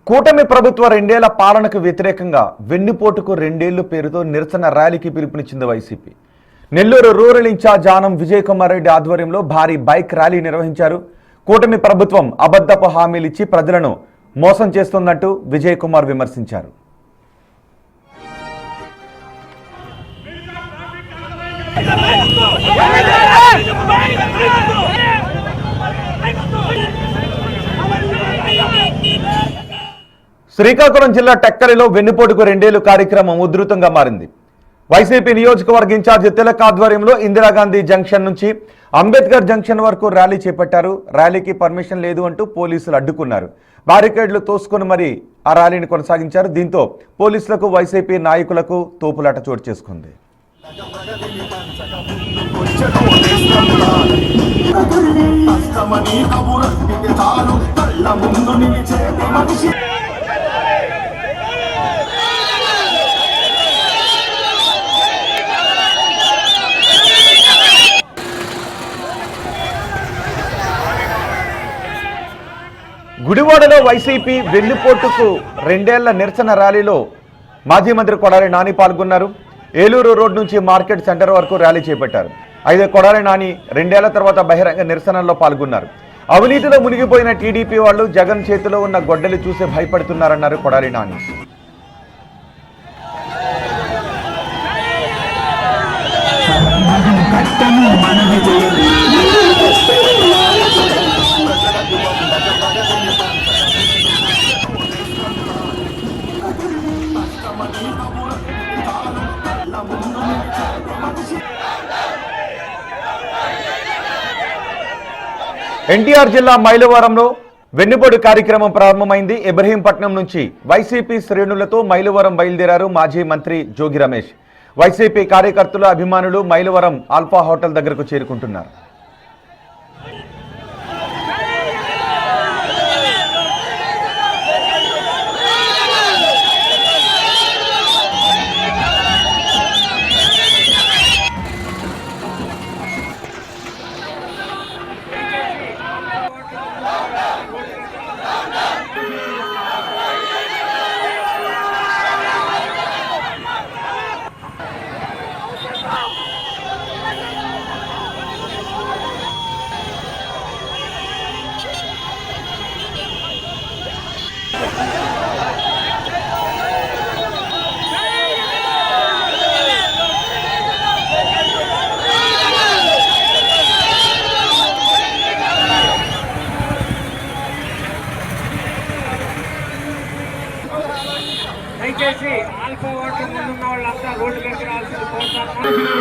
కూటమి ప్రభుత్వ రెండేళ్ల పాలనకు వ్యతిరేకంగా వెన్నుపోటుకు రెండేళ్లు పేరుతో నిరసన ర్యాలీకి పిలుపునిచ్చింది వైసీపీ. నెల్లూరు రూరల్ ఇన్ఛార్జ్ ఆనం విజయ్ కుమార్ రెడ్డి ఆధ్వర్యంలో భారీ బైక్ ర్యాలీ నిర్వహించారు. కూటమి ప్రభుత్వం అబద్ధపు హామీలిచ్చి ప్రజలను మోసం చేస్తోందంటూ విజయ్ కుమార్ విమర్శించారు. శ్రీకాకుళం జిల్లా టెక్కలిలో వెన్నుపోటుకు రెండేళ్లు కార్యక్రమం ఉధృతంగా మారింది. వైసీపీ నియోజకవర్గ ఇన్ఛార్జ్ తిలక్ ఆధ్వర్యంలో ఇందిరాగాంధీ జంక్షన్ నుంచి అంబేద్కర్ జంక్షన్ వరకు ర్యాలీ చేపట్టారు. ర్యాలీకి పర్మిషన్ లేదు అంటూ పోలీసులు అడ్డుకున్నారు. బ్యారికేడ్లు తోసుకొని మరీ ఆ ర్యాలీని కొనసాగించారు. దీంతో పోలీసులకు వైసీపీ నాయకులకు తోపులాట చోటు చేసుకుంది. గుడివాడలో వైసీపీ వెన్నుపోటుకు రెండేళ్ల నిరసన ర్యాలీలో మాజీ మంత్రి కొడాలి నాని పాల్గొన్నారు. ఏలూరు రోడ్ నుంచి మార్కెట్ సెంటర్ వరకు ర్యాలీ చేపట్టారు. అయితే కొడాలి నాని రెండేళ్ల తర్వాత బహిరంగ నిరసనలో పాల్గొన్నారు. అవినీతిలో మునిగిపోయిన టీడీపీ వాళ్ళు జగన్ చేతిలో ఉన్న గొడ్డలి చూసి భయపడుతున్నారన్నారు కొడాలి నాని. ఎన్టీఆర్ జిల్లా మైలవరంలో వెన్నుపోటు కార్యక్రమం ప్రారంభమైంది. ఇబ్రహీంపట్నం నుంచి వైసీపీ శ్రేణులతో మైలవరం బయలుదేరారు మాజీ మంత్రి జోగి రమేష్. వైసీపీ కార్యకర్తలు అభిమానులు మైలవరం ఆల్ఫా హోటల్ దగ్గరకు చేరుకుంటున్నారు. దయచేసి ఆల్ఫా వాటర్ ముందున్న వాళ్ళంతా రోడ్డు దగ్గర రావాల్సింది కోరుతాను.